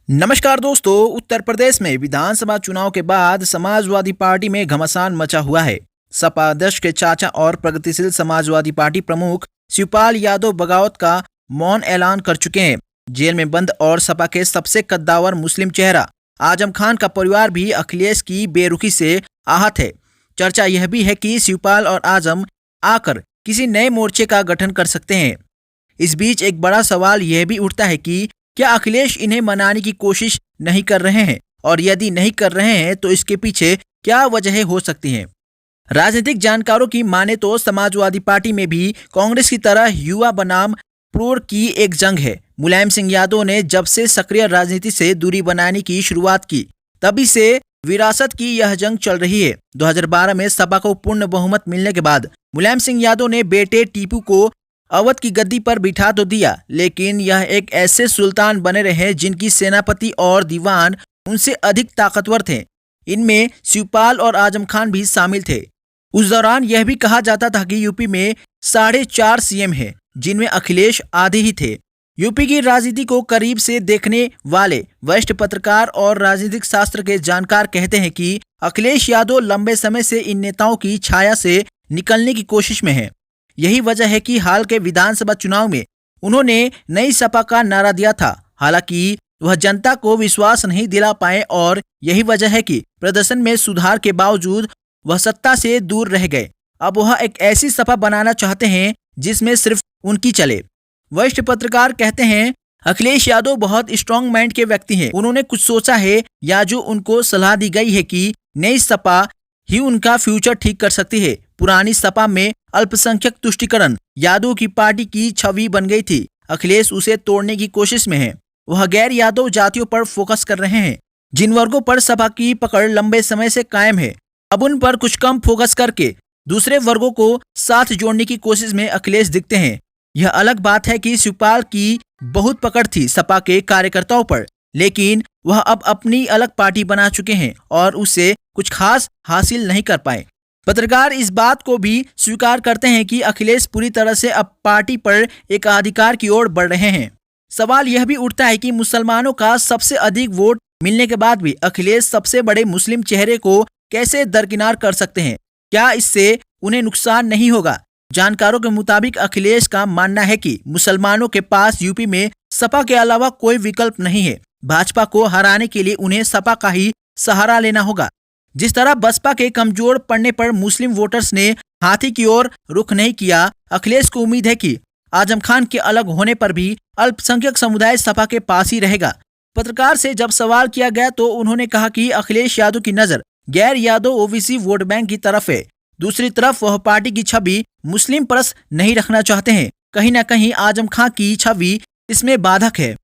नमस्कार दोस्तों। उत्तर प्रदेश में विधानसभा चुनाव के बाद समाजवादी पार्टी में घमासान मचा हुआ है। सपा अध्यक्ष के चाचा और प्रगतिशील समाजवादी पार्टी प्रमुख शिवपाल यादव बगावत का मौन ऐलान कर चुके हैं। जेल में बंद और सपा के सबसे कद्दावर मुस्लिम चेहरा आजम खान का परिवार भी अखिलेश की बेरुखी से आहत है। चर्चा यह भी है कि शिवपाल और आजम आकर किसी नए मोर्चे का गठन कर सकते हैं। इस बीच एक बड़ा सवाल यह भी उठता है कि क्या अखिलेश इन्हें मनाने की कोशिश नहीं कर रहे हैं, और यदि नहीं कर रहे हैं तो इसके पीछे क्या वजह हो सकती हैं। राजनीतिक जानकारों की माने तो समाजवादी पार्टी में भी कांग्रेस की तरह युवा बनाम प्रोर की एक जंग है। मुलायम सिंह यादव ने जब से सक्रिय राजनीति से दूरी बनाने की शुरुआत की, तभी से विरासत की यह जंग चल रही है। 2012 में सपा को पूर्ण बहुमत मिलने के बाद मुलायम सिंह यादव ने बेटे टीपू को अवध की गद्दी पर बिठा तो दिया, लेकिन यह एक ऐसे सुल्तान बने रहे जिनकी सेनापति और दीवान उनसे अधिक ताकतवर थे। इनमें शिवपाल और आजम खान भी शामिल थे। उस दौरान यह भी कहा जाता था कि यूपी में 4.5 सीएम हैं, जिनमें अखिलेश आधे ही थे। यूपी की राजनीति को करीब से देखने वाले वरिष्ठ पत्रकार और राजनीतिक शास्त्र के जानकार कहते हैं कि अखिलेश यादव लंबे समय से इन नेताओं की छाया से निकलने की कोशिश में है। यही वजह है कि हाल के विधानसभा चुनाव में उन्होंने नई सपा का नारा दिया था। हालांकि वह जनता को विश्वास नहीं दिला पाए, और यही वजह है कि प्रदर्शन में सुधार के बावजूद वह सत्ता से दूर रह गए। अब वह एक ऐसी सपा बनाना चाहते हैं जिसमें सिर्फ उनकी चले। वरिष्ठ पत्रकार कहते हैं, अखिलेश यादव बहुत स्ट्रॉन्ग माइंड के व्यक्ति हैं। उन्होंने कुछ सोचा है, या जो उनको सलाह दी गई है कि नई सपा ही उनका फ्यूचर ठीक कर सकती है। पुरानी सपा में अल्पसंख्यक तुष्टिकरण यादव की पार्टी की छवि बन गई थी। अखिलेश उसे तोड़ने की कोशिश में है। वह गैर यादव जातियों पर फोकस कर रहे हैं, जिन वर्गों पर सपा की पकड़ लंबे समय से कायम है। अब उन पर कुछ कम फोकस करके दूसरे वर्गों को साथ जोड़ने की कोशिश में अखिलेश दिखते हैं। यह अलग बात है कि शिवपाल की बहुत पकड़ थी सपा के कार्यकर्ताओं पर, लेकिन वह अब अपनी अलग पार्टी बना चुके हैं और उससे कुछ खास हासिल नहीं कर पाए। पत्रकार इस बात को भी स्वीकार करते हैं कि अखिलेश पूरी तरह से अब पार्टी पर एकाधिकार की ओर बढ़ रहे हैं। सवाल यह भी उठता है कि मुसलमानों का सबसे अधिक वोट मिलने के बाद भी अखिलेश सबसे बड़े मुस्लिम चेहरे को कैसे दरकिनार कर सकते हैं। क्या इससे उन्हें नुकसान नहीं होगा? जानकारों के मुताबिक अखिलेश का मानना है कि मुसलमानों के पास यूपी में सपा के अलावा कोई विकल्प नहीं है। भाजपा को हराने के लिए उन्हें सपा का ही सहारा लेना होगा। जिस तरह बसपा के कमजोर पड़ने पर मुस्लिम वोटर्स ने हाथी की ओर रुख नहीं किया, अखिलेश को उम्मीद है कि आजम खान के अलग होने पर भी अल्पसंख्यक समुदाय सपा के पास ही रहेगा। पत्रकार से जब सवाल किया गया तो उन्होंने कहा कि अखिलेश यादव की नजर गैर यादव ओबीसी वोट बैंक की तरफ है। दूसरी तरफ वह पार्टी की छवि मुस्लिम परस्त नहीं रखना चाहते हैं। कहीं न कहीं आजम खान की छवि इसमें बाधक है।